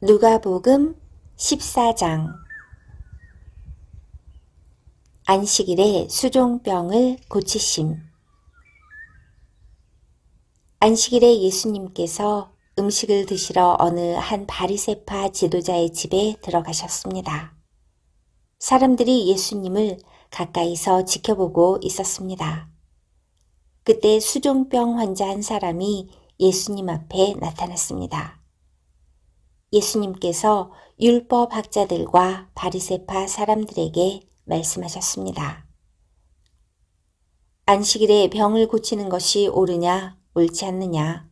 누가복음 14장. 안식일에 수종병을 고치심. 안식일에 예수님께서 음식을 드시러 어느 한 바리새파 지도자의 집에 들어가셨습니다. 사람들이 예수님을 가까이서 지켜보고 있었습니다. 그때 수종병 환자 한 사람이 예수님 앞에 나타났습니다. 예수님께서 율법학자들과 바리새파 사람들에게 말씀하셨습니다. 안식일에 병을 고치는 것이 옳으냐, 옳지 않느냐.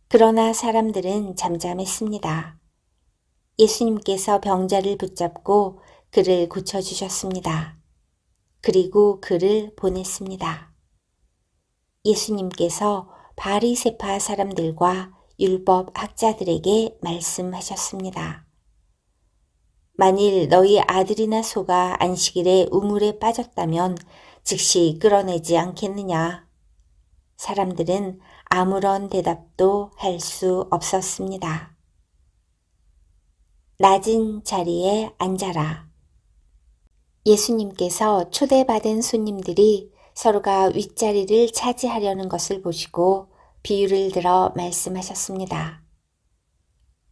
그러나 사람들은 잠잠했습니다. 예수님께서 병자를 붙잡고 그를 고쳐주셨습니다. 그리고 그를 보냈습니다. 예수님께서 바리새파 사람들과 율법학자들에게 말씀하셨습니다. 만일 너희 아들이나 소가 안식일에 우물에 빠졌다면 즉시 끌어내지 않겠느냐? 사람들은 아무런 대답도 할 수 없었습니다. 낮은 자리에 앉아라. 예수님께서 초대받은 손님들이 서로가 윗자리를 차지하려는 것을 보시고 비유를 들어 말씀하셨습니다.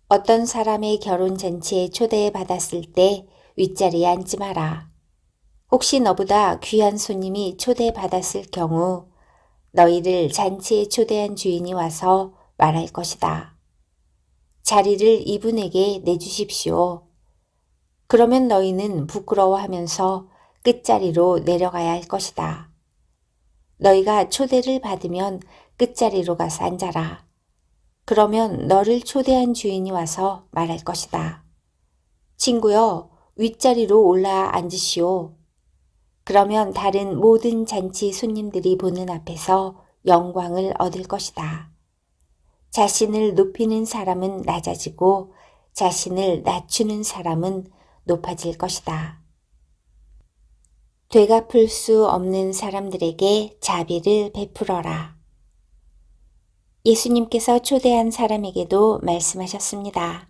어떤 사람의 결혼잔치에 초대받았을 때 윗자리에 앉지 마라. 혹시 너보다 귀한 손님이 초대받았을 경우 너희를 잔치에 초대한 주인이 와서 말할 것이다. 자리를 이분에게 내주십시오. 그러면 너희는 부끄러워하면서 끝자리로 내려가야 할 것이다. 너희가 초대를 받으면 끝자리로 가서 앉아라. 그러면 너를 초대한 주인이 와서 말할 것이다. 친구여, 윗자리로 올라 앉으시오. 그러면 다른 모든 잔치 손님들이 보는 앞에서 영광을 얻을 것이다. 자신을 높이는 사람은 낮아지고 자신을 낮추는 사람은 높아질 것이다. 되갚을 수 없는 사람들에게 자비를 베풀어라. 예수님께서 초대한 사람에게도 말씀하셨습니다.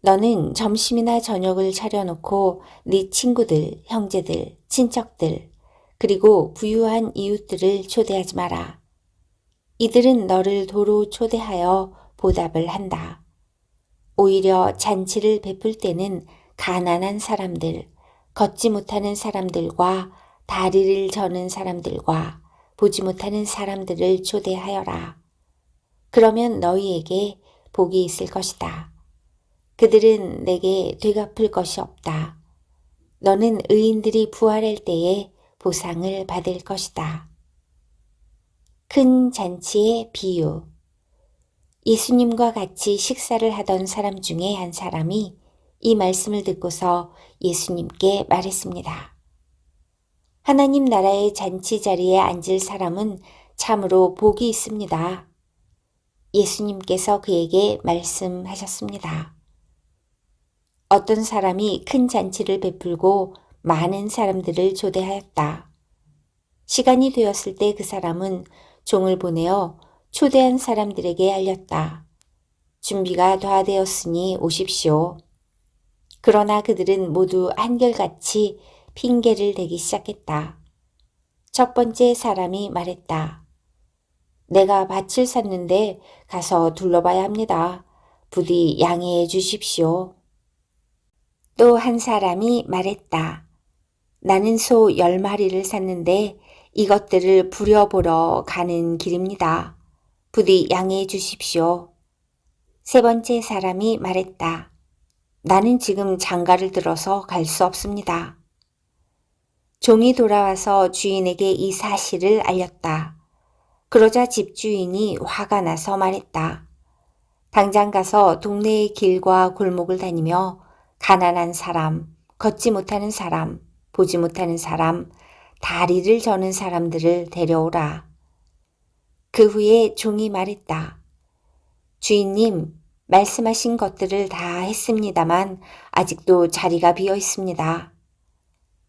너는 점심이나 저녁을 차려놓고 네 친구들, 형제들, 친척들, 그리고 부유한 이웃들을 초대하지 마라. 이들은 너를 도로 초대하여 보답을 한다. 오히려 잔치를 베풀 때는 가난한 사람들, 걷지 못하는 사람들과 다리를 저는 사람들과 보지 못하는 사람들을 초대하여라. 그러면 너희에게 복이 있을 것이다. 그들은 내게 되갚을 것이 없다. 너는 의인들이 부활할 때에 보상을 받을 것이다. 큰 잔치의 비유. 예수님과 같이 식사를 하던 사람 중에 한 사람이 이 말씀을 듣고서 예수님께 말했습니다. 하나님 나라의 잔치 자리에 앉을 사람은 참으로 복이 있습니다. 예수님께서 그에게 말씀하셨습니다. 어떤 사람이 큰 잔치를 베풀고 많은 사람들을 초대하였다. 시간이 되었을 때 그 사람은 종을 보내어 초대한 사람들에게 알렸다. 준비가 다 되었으니 오십시오. 그러나 그들은 모두 한결같이 핑계를 대기 시작했다. 첫 번째 사람이 말했다. 내가 밭을 샀는데 가서 둘러봐야 합니다. 부디 양해해 주십시오. 또 한 사람이 말했다. 나는 소 10마리를 샀는데 이것들을 부려보러 가는 길입니다. 부디 양해해 주십시오. 세 번째 사람이 말했다. 나는 지금 장가를 들어서 갈 수 없습니다. 종이 돌아와서 주인에게 이 사실을 알렸다. 그러자 집주인이 화가 나서 말했다. 당장 가서 동네의 길과 골목을 다니며 가난한 사람, 걷지 못하는 사람, 보지 못하는 사람, 다리를 저는 사람들을 데려오라. 그 후에 종이 말했다. 주인님, 말씀하신 것들을 다 했습니다만 아직도 자리가 비어 있습니다.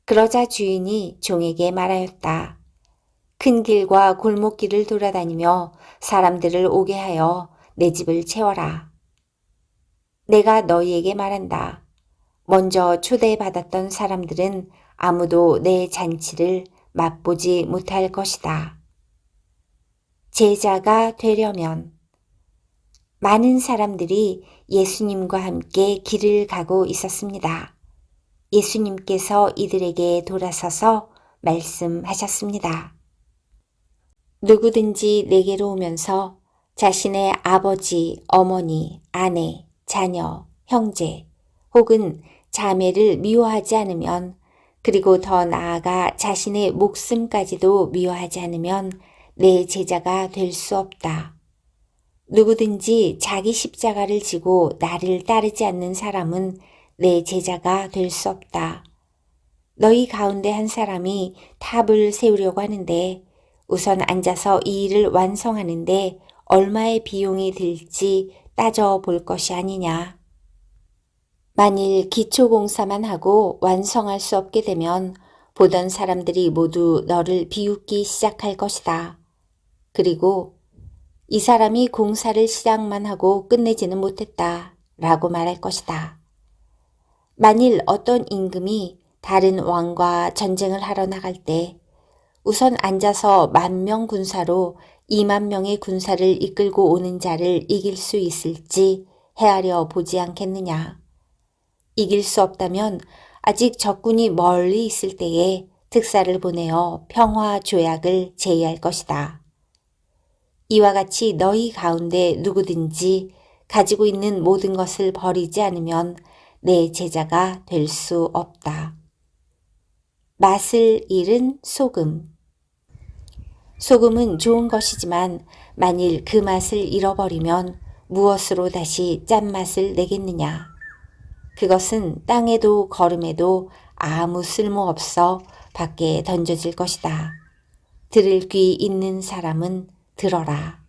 그러자 주인이 종에게 말하였다. 큰 길과 골목길을 돌아다니며 사람들을 오게 하여 내 집을 채워라. 내가 너희에게 말한다. 먼저 초대받았던 사람들은 아무도 내 잔치를 맛보지 못할 것이다. 제자가 되려면 많은 사람들이 예수님과 함께 길을 가고 있었습니다. 예수님께서 이들에게 돌아서서 말씀하셨습니다. 누구든지 내게로 오면서 자신의 아버지, 어머니, 아내, 자녀, 형제 혹은 자매를 미워하지 않으면, 그리고 더 나아가 자신의 목숨까지도 미워하지 않으면 내 제자가 될 수 없다. 누구든지 자기 십자가를 지고 나를 따르지 않는 사람은 내 제자가 될 수 없다. 너희 가운데 한 사람이 탑을 세우려고 하는데 우선 앉아서 이 일을 완성하는데 얼마의 비용이 들지 따져볼 것이 아니냐. 만일 기초공사만 하고 완성할 수 없게 되면 보던 사람들이 모두 너를 비웃기 시작할 것이다. 그리고 이 사람이 공사를 시작만 하고 끝내지는 못했다 라고 말할 것이다. 만일 어떤 임금이 다른 왕과 전쟁을 하러 나갈 때 우선 앉아서 10,000명 군사로 20,000명의 군사를 이끌고 오는 자를 이길 수 있을지 헤아려 보지 않겠느냐. 이길 수 없다면 아직 적군이 멀리 있을 때에 특사를 보내어 평화 조약을 제의할 것이다. 이와 같이 너희 가운데 누구든지 가지고 있는 모든 것을 버리지 않으면 내 제자가 될 수 없다. 맛을 잃은 소금. 소금은 좋은 것이지만 만일 그 맛을 잃어버리면 무엇으로 다시 짠맛을 내겠느냐. 그것은 땅에도 거름에도 아무 쓸모없어 밖에 던져질 것이다. 들을 귀 있는 사람은 들어라.